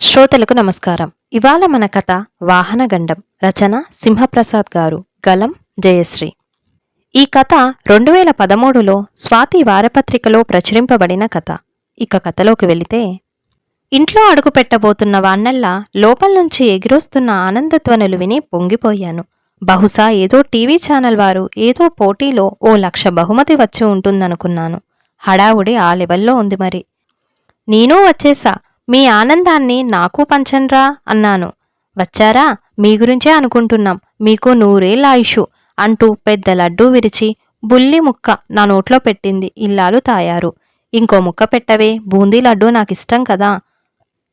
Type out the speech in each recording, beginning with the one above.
శ్రోతలకు నమస్కారం. ఇవాళ మన కథ వాహనగండం. రచన సింహప్రసాద్ గారు. గలం జయశ్రీ. ఈ కథ 2013లో స్వాతి వారపత్రికలో ప్రచురింపబడిన కథ. ఇక కథలోకి వెళితే, ఇంట్లో అడుగు పెట్టబోతున్న వాణ్ణల్లా లోపల నుంచి ఎగిరొస్తున్న ఆనందధ్వనులు విని పొంగిపోయాను. బహుశా ఏదో టీవీ ఛానల్ వారు ఏదో పోటీలో 1,00,000 బహుమతి వచ్చి ఉంటుందనుకున్నాను. హడావుడి ఆ లెవెల్లో ఉంది మరి. నేనూ వచ్చేసా, మీ ఆనందాన్ని నాకు పంచండ్రా అన్నాను. వచ్చారా, మీ గురించే అనుకుంటున్నాం, మీకు 100 ఏళ్ల ఆయుషు అంటూ పెద్ద లడ్డూ విరిచి బుల్లి ముక్క నా నోట్లో పెట్టింది ఇల్లాలు తాయారు. ఇంకో ముక్క పెట్టవే, బూందీ లడ్డూ నాకిష్టం కదా.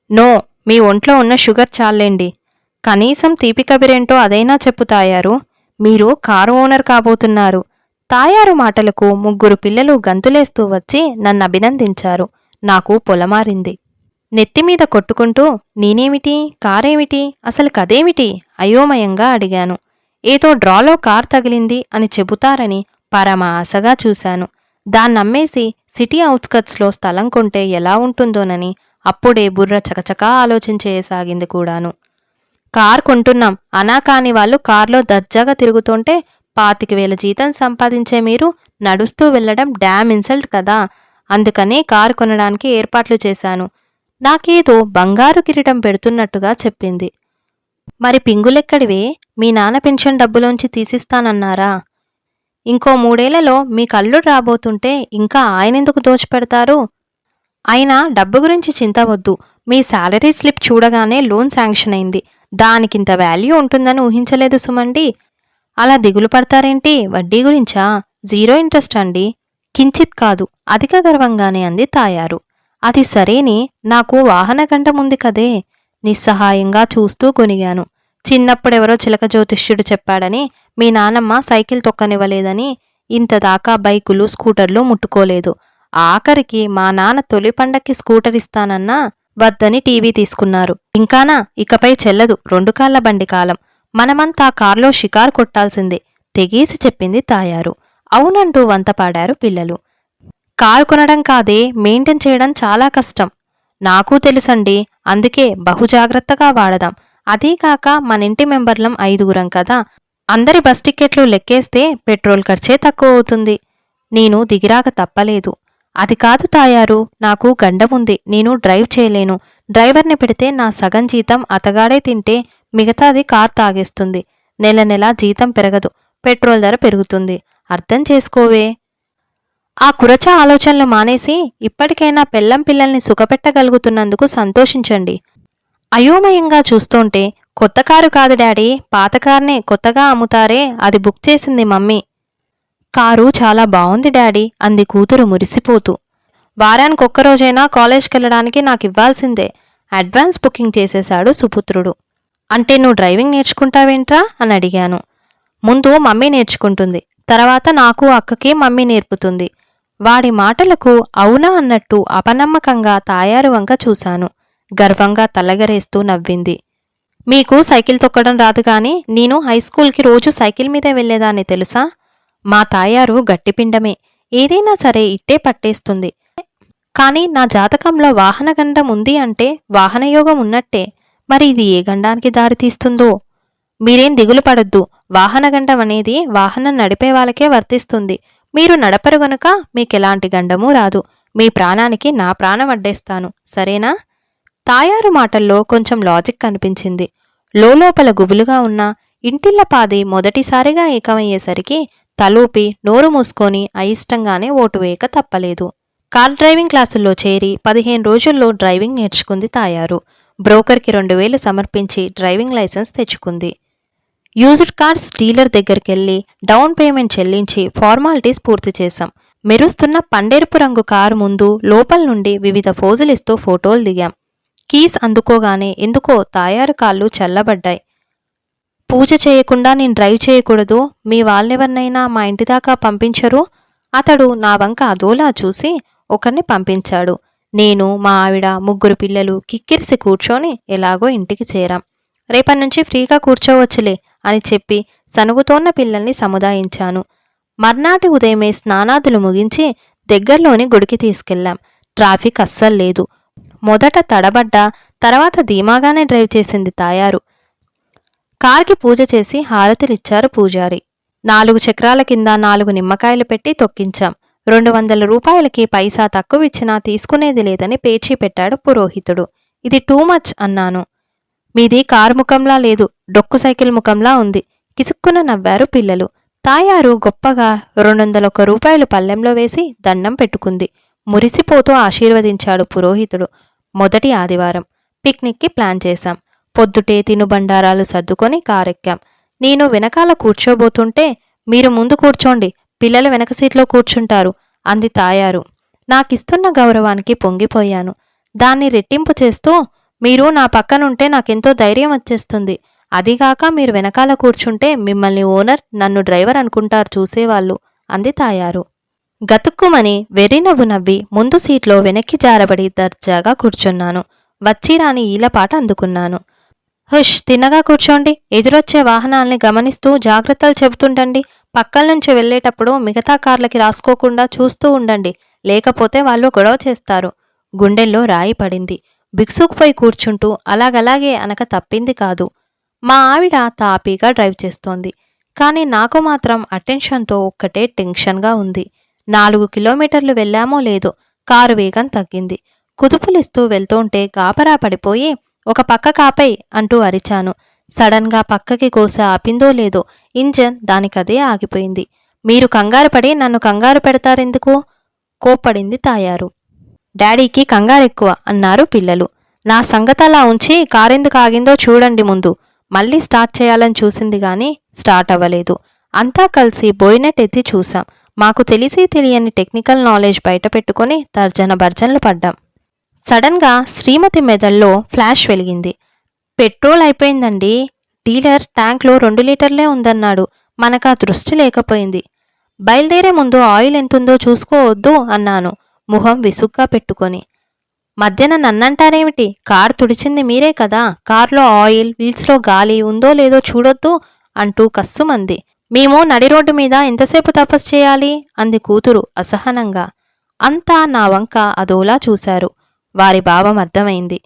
నో, మీ ఒంట్లో ఉన్న షుగర్ చాలేండి. కనీసం తీపి కబిరేంటో అదైనా చెప్పు తాయారు. మీరు కారు ఓనర్ కాబోతున్నారు. తాయారు మాటలకు 3 పిల్లలు గంతులేస్తూ వచ్చి నన్ను అభినందించారు. నాకు పొలమారింది. నెత్తిమీద కొట్టుకుంటూ, నేనేమిటి, కారేమిటి, అసలు కదేమిటి అయోమయంగా అడిగాను. ఏదో డ్రాలో కార్ తగిలింది అని చెబుతారని పరమ ఆశగా చూశాను. దాన్నమ్మేసి సిటీ ఔట్స్కట్స్లో స్థలం కొంటే ఎలా ఉంటుందోనని అప్పుడే బుర్ర చకచకా ఆలోచించేయసాగింది కూడాను. కార్ కొంటున్నాం అనా కాని వాళ్ళు కార్లో దర్జాగా తిరుగుతుంటే 25,000 జీతం సంపాదించే మీరు నడుస్తూ వెళ్లడం డ్యామ్ ఇన్సల్ట్ కదా. అందుకనే కారు కొనడానికి ఏర్పాట్లు చేశాను. నాకేదో బంగారు కిరీటం పెడుతున్నట్టుగా చెప్పింది. మరి పింగులెక్కడివే, మీ నాన్న పెన్షన్ డబ్బులోంచి తీసిస్తానన్నారా? ఇంకో 3 ఏళ్లలో మీ కల్లుడు రాబోతుంటే ఇంకా ఆయనెందుకు దోచిపెడతారు? అయినా డబ్బు గురించి చింత వద్దు. మీ శాలరీ స్లిప్ చూడగానే లోన్ శాంక్షన్ అయింది. దానికింత వాల్యూ ఉంటుందని ఊహించలేదు సుమండి. అలా దిగులు పడతారేంటి? వడ్డీ గురించా? 0 ఇంట్రెస్ట్ అండి. కించిత్ కాదు, అధిక గర్వంగానే అంది తాయారు. అది సరేని, నాకు వాహనగండముంది కదే. నిస్సహాయంగా చూస్తూ కొనిగాను. చిన్నప్పుడెవరో చిలక జ్యోతిష్యుడు చెప్పాడని, మీ నానమ్మ సైకిల్ తొక్కనివ్వలేదని ఇంతదాకా బైకులు స్కూటర్లు ముట్టుకోలేదు. ఆఖరికి మా నాన్న తొలి పండక్కి స్కూటర్ ఇస్తానన్నా వద్దని టీవీ తీసుకున్నారు. ఇంకానా, ఇకపై చెల్లదు 2 కాళ్ల బండి కాలం. మనమంతా కార్లో షికారు కొట్టాల్సిందే తెగేసి చెప్పింది తాయారు. అవునంటూ వంతపాడారు పిల్లలు. కారు కొనడం కాదే, మెయింటైన్ చేయడం చాలా కష్టం. నాకూ తెలుసండి, అందుకే బహుజాగ్రత్తగా వాడదాం. అదీకాక మనింటి మెంబర్లం 5గురం కదా. అందరి బస్ టిక్కెట్లు లెక్కేస్తే పెట్రోల్ ఖర్చే తక్కువ అవుతుంది. నేను దిగిరాక తప్పలేదు. అది కాదు తాయారు, నాకు గండముంది, నేను డ్రైవ్ చేయలేను. డ్రైవర్ని పెడితే నా సగం జీతం అతగాడే తింటే మిగతాది కార్ తాగేస్తుంది. నెల నెలా జీతం పెరగదు, పెట్రోల్ ధర పెరుగుతుంది. అర్థం చేసుకోవే. ఆ కురచ ఆలోచనలు మానేసి ఇప్పటికైనా పెళ్ళం పిల్లల్ని సుఖపెట్టగలుగుతున్నందుకు సంతోషించండి. అయోమయంగా చూస్తోంటే, కొత్త కారు కాదు డాడీ, పాత కార్నే కొత్తగా అమ్ముతారే, అది బుక్ చేసింది మమ్మీ. కారు చాలా బావుంది డాడీ అంది కూతురు మురిసిపోతూ. వారానికొక్కరోజైనా కాలేజ్కెళ్ళడానికి నాకివ్వాల్సిందే. అడ్వాన్స్ బుకింగ్ చేసేశాడు సుపుత్రుడు. అంటే నువ్వు డ్రైవింగ్ నేర్చుకుంటావేంట్రా అని అడిగాను. ముందు మమ్మీ నేర్చుకుంటుంది, తర్వాత నాకు అక్కకి మమ్మీ నేర్పుతుంది. వాడి మాటలకు అవునా అన్నట్టు అపనమ్మకంగా తాయారు వంక చూశాను. గర్వంగా తలగరేస్తూ నవ్వింది. మీకు సైకిల్ తొక్కడం రాదు గాని నేను హైస్కూల్కి రోజు సైకిల్ మీదే వెళ్లేదాన్ని తెలుసా? మా తాయారు గట్టిపిండమే, ఏదైనా సరే ఇట్టే పట్టేస్తుంది. కాని నా జాతకంలో వాహనగండం ఉంది అంటే వాహనయోగం ఉన్నట్టే. మరి ఇది ఏ గండానికి దారితీస్తుందో? మీరేం దిగులు పడొద్దు. వాహనగండం అనేది వాహనం నడిపే వాళ్ళకే వర్తిస్తుంది. మీరు నడపరు గనుక మీకెలాంటి గండమూ రాదు. మీ ప్రాణానికి నా ప్రాణం అడ్డేస్తాను, సరేనా? తాయారు మాటల్లో కొంచెం లాజిక్ కనిపించింది. లోపల గుబులుగా ఉన్న ఇంటిల్లపాది మొదటిసారిగా ఏకమయ్యేసరికి తలూపి నోరు మూసుకొని అయిష్టంగానే ఓటు వేయక తప్పలేదు. కార్ డ్రైవింగ్ క్లాసుల్లో చేరి 15 రోజుల్లో డ్రైవింగ్ నేర్చుకుంది తాయారు. బ్రోకర్కి 2,000 సమర్పించి డ్రైవింగ్ లైసెన్స్ తెచ్చుకుంది. యూజ్డ్ కార్స్ డీలర్ దగ్గరికెళ్ళి డౌన్ పేమెంట్ చెల్లించి ఫార్మాలిటీస్ పూర్తి చేశాం. మెరుస్తున్న పండెరుపు రంగు కారు ముందు లోపల నుండి వివిధ ఫోజులిస్తూ ఫోటోలు దిగాం. కీస్ అందుకోగానే ఎందుకో తాయారు కాళ్ళు చల్లబడ్డాయి. పూజ చేయకుండా నేను డ్రైవ్ చేయకూడదు, మీ వాళ్ళెవరినైనా మా ఇంటిదాకా పంపించరు? అతడు నా వంక అదోలా చూసి ఒకరిని పంపించాడు. నేను, మా ఆవిడ, 3 పిల్లలు కిక్కిరిసి కూర్చొని ఎలాగో ఇంటికి చేరాం. రేపట్నుంచి ఫ్రీగా కూర్చోవచ్చులే అని చెప్పి సనుగుతోన్న పిల్లల్ని సముదాయించాను. మర్నాటి ఉదయమే స్నానాదులు ముగించి దగ్గర్లోని గుడికి తీసుకెళ్లాం. ట్రాఫిక్ అస్సలు లేదు. మొదట తడబడ్డ తర్వాత ధీమాగానే డ్రైవ్ చేసింది తాయారు. కార్కి పూజ చేసి హారతిలిచ్చారు పూజారి. 4 చక్రాల కింద 4 నిమ్మకాయలు పెట్టి తొక్కించాం. 200 రూపాయలకి పైసా తక్కువిచ్చినా తీసుకునేది లేదని పేచీ పెట్టాడు పురోహితుడు. ఇది టూ మచ్ అన్నాను. మీది కారు ముఖంలా లేదు, డొక్కు సైకిల్ ముఖంలా ఉంది. కిసుక్కున నవ్వారు పిల్లలు. తాయారు గొప్పగా 201 రూపాయలు పళ్ళెంలో వేసి దండం పెట్టుకుంది. మురిసిపోతూ ఆశీర్వదించాడు పురోహితుడు. మొదటి ఆదివారం. పిక్నిక్కి ప్లాన్ చేశాం. పొద్దుటే తినుబండారాలు సర్దుకొని కారెక్కాం. నేను వెనకాల కూర్చోబోతుంటే, మీరు ముందు కూర్చోండి, పిల్లలు వెనక సీట్లో కూర్చుంటారు అంది తాయారు. నాకిస్తున్న గౌరవానికి పొంగిపోయాను. దాన్ని రెట్టింపు చేస్తూ, మీరు నా పక్కనుంటే నాకెంతో ధైర్యం వచ్చేస్తుంది. అదిగాక మీరు వెనకాల కూర్చుంటే మిమ్మల్ని ఓనర్, నన్ను డ్రైవర్ అనుకుంటారు చూసేవాళ్ళు అంది తాయారు. గతుక్కుమని వెర్రినవ్వు నవ్వి ముందు సీట్లో వెనక్కి జారబడి దర్జాగా కూర్చున్నాను. వచ్చిరాని ఈలపాట అందుకున్నాను. హుష్, తిన్నగా కూర్చోండి. ఎదురొచ్చే వాహనాల్ని గమనిస్తూ జాగ్రత్తలు చెబుతుండండి. పక్కల నుంచి వెళ్లేటప్పుడు మిగతా కార్లకి రాసుకోకుండా చూస్తూ ఉండండి, లేకపోతే వాళ్ళు గొడవ చేస్తారు. గుండెల్లో రాయి పడింది. బిగుసుకుపోయి కూర్చుంటూ అలాగలాగే అనక తప్పింది కాదు. మా ఆవిడ తాపీగా డ్రైవ్ చేస్తోంది. కానీ నాకు మాత్రం అటెన్షన్తో ఒక్కటే టెన్షన్గా ఉంది. 4 కిలోమీటర్లు వెళ్ళామో లేదో కారు వేగం తగ్గింది. కుదుపులిస్తూ వెళ్తుంటే గాబరా పడిపోయి, ఒక పక్క కాపై అంటూ అరిచాను. సడన్గా పక్కకి కోస ఆపిందో లేదో ఇంజన్ దానికదే ఆగిపోయింది. మీరు కంగారుపడి నన్ను కంగారు పెడతారెందుకు? కోప్పడింది తాయారు. డాడీకి కంగారెక్కువ అన్నారు పిల్లలు. నా సంగతలా ఉంచి కారెందుకు ఆగిందో చూడండి ముందు. మళ్ళీ స్టార్ట్ చేయాలని చూసింది గాని స్టార్ట్ అవ్వలేదు. అంతా కలిసి బోయినెట్ ఎత్తి చూశాం. మాకు తెలిసి తెలియని టెక్నికల్ నాలెడ్జ్ బయట పెట్టుకుని తర్జన భర్జనలు పడ్డాం. సడన్గా శ్రీమతి మెదల్లో ఫ్లాష్ వెలిగింది. పెట్రోల్ అయిపోయిందండి. డీలర్ ట్యాంక్లో 2 లీటర్లే ఉందన్నాడు. మనకా దృష్టి లేకపోయింది. బయలుదేరే ముందు ఆయిల్ ఎంతుందో చూసుకోవద్దు అన్నాను, ముఖం విసుగ్గా పెట్టుకొని. మధ్యన నన్నంటారేమిటి? కార్ తుడిచింది మీరే కదా. కార్లో ఆయిల్, వీల్స్లో గాలి ఉందో లేదో చూడొద్దు అంటూ కస్సుమంది. మేము నడి రోడ్డు మీద ఎంతసేపు తపస్సు చేయాలి అంది కూతురు అసహనంగా. అంతా నా వంక అదోలా చూశారు. వారి భావం అర్థమైంది.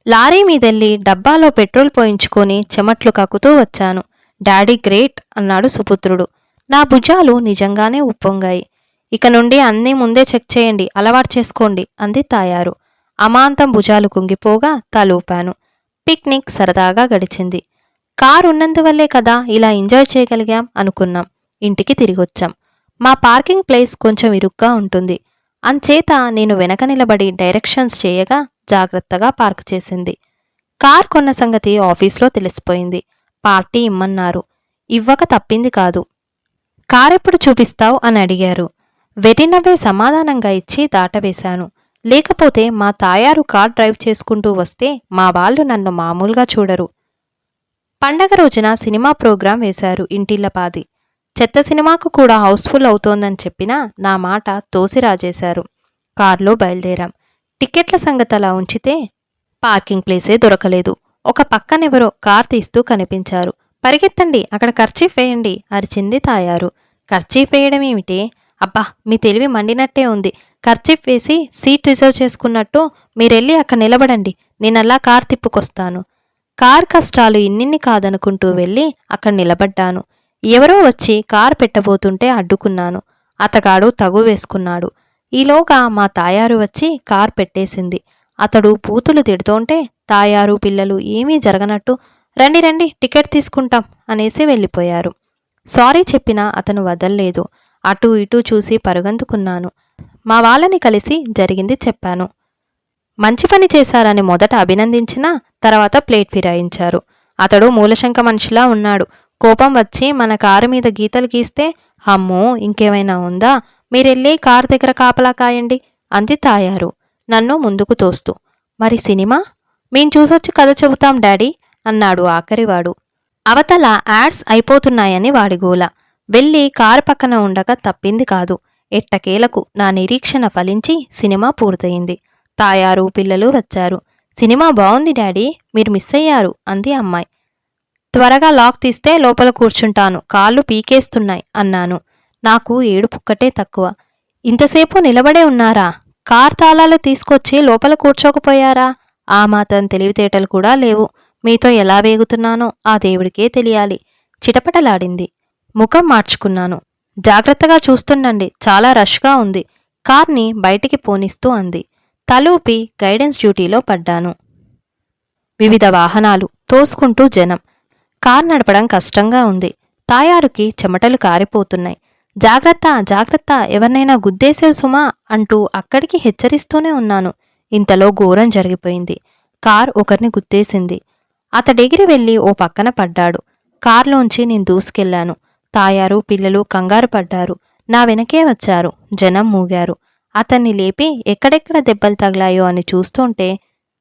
లారీ మీదెళ్ళి డబ్బాలో పెట్రోల్ పోయించుకొని చెమట్లు కక్కుతూ వచ్చాను. డాడీ గ్రేట్ అన్నాడు సుపుత్రుడు. నా భుజాలు నిజంగానే ఉప్పొంగాయి. ఇక నుండి అన్నీ ముందే చెక్ చేయండి, అలవాటు చేసుకోండి అంది తాయారు. అమాంతం భుజాలు కుంగిపోగా తలూపాను. పిక్నిక్ సరదాగా గడిచింది. కారు ఉన్నందువల్లే కదా ఇలా ఎంజాయ్ చేయగలిగాం అనుకున్నాం. ఇంటికి తిరిగొచ్చాం. మా పార్కింగ్ ప్లేస్ కొంచెం ఇరుగ్గా ఉంటుంది. అంచేత నేను వెనక నిలబడి డైరెక్షన్స్ చేయగా జాగ్రత్తగా పార్క్ చేసింది. కార్ కొన్న సంగతి ఆఫీస్లో తెలిసిపోయింది. పార్టీ ఇమ్మన్నారు. ఇవ్వక తప్పింది కాదు. కారెప్పుడు చూపిస్తావు అని అడిగారు. వెర్రినవ్వే సమాధానంగా ఇచ్చి దాటవేశాను. లేకపోతే మా తాయారు కార్ డ్రైవ్ చేసుకుంటూ వస్తే మా వాళ్ళు నన్ను మామూలుగా చూడరు. పండగ రోజున సినిమా ప్రోగ్రాం వేశారు ఇంటిల్లపాది. చెత్త సినిమాకు కూడా హౌస్ఫుల్ అవుతోందని చెప్పినా నా మాట తోసిరాజేశారు. కార్లో బయలుదేరాం. టిక్కెట్ల సంగతలా ఉంచితే పార్కింగ్ ప్లేసే దొరకలేదు. ఒక పక్కనెవరో కార్ తీస్తూ కనిపించారు. పరిగెత్తండి, అక్కడ కర్చీఫ్ వేయండి అరిచింది తాయారు. కర్చీఫ్ వేయడమేమిటి? అబ్బా, మీ తెలివి మండినట్టే ఉంది. కర్చీఫ్ వేసి సీట్ రిజర్వ్ చేసుకున్నట్టు మీరెళ్ళి అక్కడ నిలబడండి, నేనల్లా కార్ తిప్పుకొస్తాను. కార్ కష్టాలు ఇన్నిన్ని కాదనుకుంటూ వెళ్ళి అక్కడ నిలబడ్డాను. ఎవరో వచ్చి కార్ పెట్టబోతుంటే అడ్డుకున్నాను. అతగాడు తగు వేసుకున్నాడు. ఈలోగా మా తాయారు వచ్చి కార్ పెట్టేసింది. అతడు బూతులు తిడుతోంటే తాయారు పిల్లలు ఏమీ జరగనట్టు రండి రండి టికెట్ తీసుకుంటాం అనేసి వెళ్ళిపోయారు. సారీ చెప్పినా అతను వదల్లేదు. అటూ ఇటూ చూసి పరుగందుకున్నాను. మా వాళ్ళని కలిసి జరిగింది చెప్పాను. మంచి పని చేశారని మొదట అభినందించినా తర్వాత ప్లేట్ ఫిరాయించారు. అతడు మూలశంక మనిషిలా ఉన్నాడు. కోపం వచ్చి మన కారు మీద గీతలు గీస్తే, అమ్మో ఇంకేమైనా ఉందా, మీరెళ్ళి కారు దగ్గర కాపలా కాయండి అంది తాయారు నన్ను ముందుకు తోస్తూ. మరి సినిమా? మేం చూసొచ్చి కథ చెబుతాం డాడీ అన్నాడు ఆఖరివాడు. అవతల యాడ్స్ అయిపోతున్నాయని వాడి గోల. వెళ్ళి కారు పక్కన ఉండక తప్పింది కాదు. ఎట్టకేలకు నా నిరీక్షణ ఫలించి సినిమా పూర్తయింది. తాయారు పిల్లలు వచ్చారు. సినిమా బావుంది డాడీ, మీరు మిస్ అయ్యారు అంది అమ్మాయి. త్వరగా లాక్ తీస్తే లోపల కూర్చుంటాను, కాళ్ళు పీకేస్తున్నాయి అన్నాను. నాకు ఏడుపుక్కటే తక్కువ. ఇంతసేపు నిలబడే ఉన్నారా? కార్ తాళాలు తీసుకొచ్చి లోపల కూర్చోకపోయారా ఆ మాత్రం తెలివితేటలు కూడా లేవు. మీతో ఎలా వేగుతున్నానో ఆ దేవుడికే తెలియాలి. చిటపటలాడింది. ముఖం మార్చుకున్నాను. జాగ్రత్తగా చూస్తుండండి, చాలా రష్గా ఉంది. కార్ని బయటికి పోనిస్తూ అంది. తలూపి గైడెన్స్ డ్యూటీలో పడ్డాను. వివిధ వాహనాలు, తోసుకుంటూ జనం. కార్ నడపడం కష్టంగా ఉంది. తాయారుకి చెమటలు కారిపోతున్నాయి. జాగ్రత్త, జాగ్రత్త, ఎవరినైనా గుద్దేసేవు సుమా అంటూ అక్కడికి హెచ్చరిస్తూనే ఉన్నాను. ఇంతలో ఘోరం జరిగిపోయింది. కార్ ఒకరిని గుద్దేసింది. అతడెగిరి వెళ్ళి ఓ పక్కన పడ్డాడు. కార్లోంచి నేను దూసుకెళ్లాను. తాయారు, పిల్లలు కంగారు పడ్డారు. నా వెనకే వచ్చారు. జనం మూగారు. అతన్ని లేపి ఎక్కడెక్కడ దెబ్బలు తగిలాయో అని చూస్తుంటే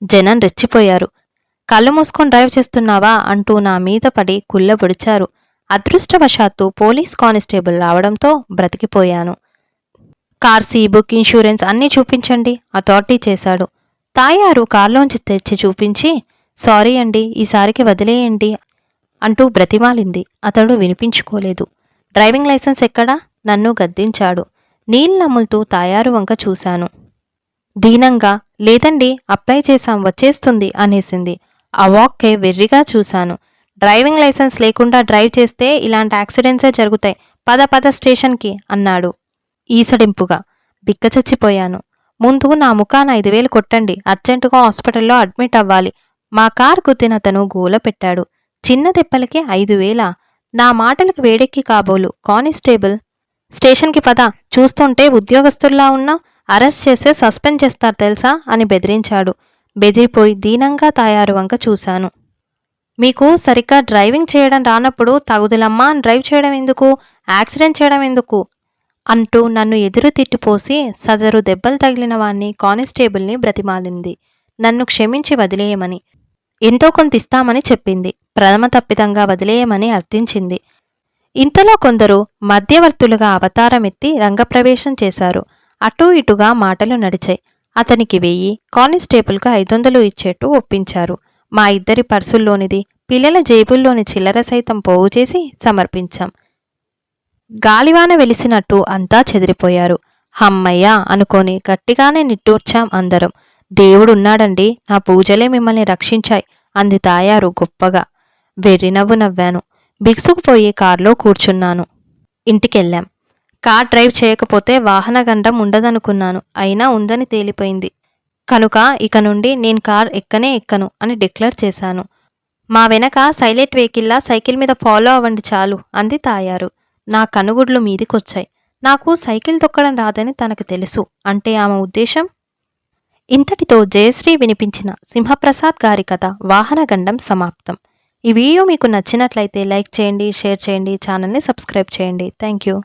జనం రెచ్చిపోయారు. కళ్ళు మూసుకొని డ్రైవ్ చేస్తున్నావా అంటూ నా మీద పడి కుళ్ళబొడిచారు. అదృష్టవశాత్తు పోలీస్ కానిస్టేబుల్ రావడంతో బ్రతికిపోయాను. కార్ సీ బుక్, ఇన్సూరెన్స్ అన్నీ చూపించండి అథారిటీ చేశాడు. తాయారు కార్లోంచి తెచ్చి చూపించి, సారీ అండి, ఈసారికి వదిలేయండి అంటూ బ్రతిమాలింది. అతడు వినిపించుకోలేదు. డ్రైవింగ్ లైసెన్స్ ఎక్కడా? నన్ను గద్దించాడు. నీళ్ళు నములుతూ తాయారు వంక చూశాను. దీనంగా, లేదండి, అప్లై చేశాం, వచ్చేస్తుంది అనేసింది. ఆ వాక్కే వెర్రిగా చూశాను. డ్రైవింగ్ లైసెన్స్ లేకుండా డ్రైవ్ చేస్తే ఇలాంటి యాక్సిడెంట్సే జరుగుతాయి. పద పద స్టేషన్కి అన్నాడు ఈసడింపుగా. బిక్కచచ్చిపోయాను. ముందు నా ముఖాన 5,000 కొట్టండి, అర్జెంటుగా హాస్పిటల్లో అడ్మిట్ అవ్వాలి. మా కార్ గుద్దినతను గోల పెట్టాడు. చిన్న దెబ్బలకి 5,000? నా మాటలకు వేడెక్కి కాబోలు కానిస్టేబుల్, స్టేషన్కి పద, చూస్తుంటే ఉద్యోగస్తుల్లా ఉన్నా, అరెస్ట్ చేస్తే సస్పెండ్ చేస్తారు తెలుసా అని బెదిరించాడు. బెదిరిపోయి దీనంగా తాయారు వంక చూశాను. మీకు సరిగ్గా డ్రైవింగ్ చేయడం రానప్పుడు తగుదులమ్మా అని డ్రైవ్ చేయడం ఎందుకు, యాక్సిడెంట్ చేయడం ఎందుకు అంటూ నన్ను ఎదురు తిట్టిపోసి సదరు దెబ్బలు తగిలిన వాణ్ణి కానిస్టేబుల్ని బ్రతిమాలింది. నన్ను క్షమించి వదిలేయమని, ఎంతో కొంత ఇస్తామని చెప్పింది. ప్రథమ తప్పిదంగా వదిలేయమని అర్థించింది. ఇంతలో కొందరు మధ్యవర్తులుగా అవతారమెత్తి రంగప్రవేశం చేశారు. అటూ ఇటుగా మాటలు నడిచాయి. అతనికి 1000, కానిస్టేబుల్కు 500 ఇచ్చేట్టు ఒప్పించారు. మా ఇద్దరి పర్సుల్లోనిది, పిల్లల జేబుల్లోని చిల్లర సైతం పోగు చేసి సమర్పించాం. గాలివాన వెలిసినట్టు అంతా చెదిరిపోయారు. హమ్మయ్యా అనుకొని గట్టిగానే నిట్టూర్చాం అందరం. దేవుడున్నాడండి, నా పూజలే మిమ్మల్ని రక్షించాయి అంది తాయారు గొప్పగా. వెర్రినవ్వు నవ్వాను. బిగుసుకుపోయి కార్లో కూర్చున్నాను. ఇంటికెళ్ళాం. కార్ డ్రైవ్ చేయకపోతే వాహనగండం ఉండదనుకున్నాను. అయినా ఉందని తేలిపోయింది. కనుక ఇక నుండి నేను కార్ ఎక్కనే ఎక్కను అని డిక్లేర్ చేశాను. మా వెనక సైలెంట్ వెహికల్లా సైకిల్ మీద ఫాలో అవ్వండి చాలు అంది తాయారు. నా కనుగుడ్లు మీదికొచ్చాయి. నాకు సైకిల్ తొక్కడం రాదని తనకు తెలుసు అంటే ఆమె ఉద్దేశం. ఇంతటితో జయశ్రీ వినిపించిన సింహప్రసాద్ గారి కథ వాహనగండం సమాప్తం. ఈ వీడియో మీకు నచ్చినట్లయితే లైక్ చేయండి, షేర్ చేయండి, ఛానల్ని సబ్స్క్రైబ్ చేయండి. Thank you.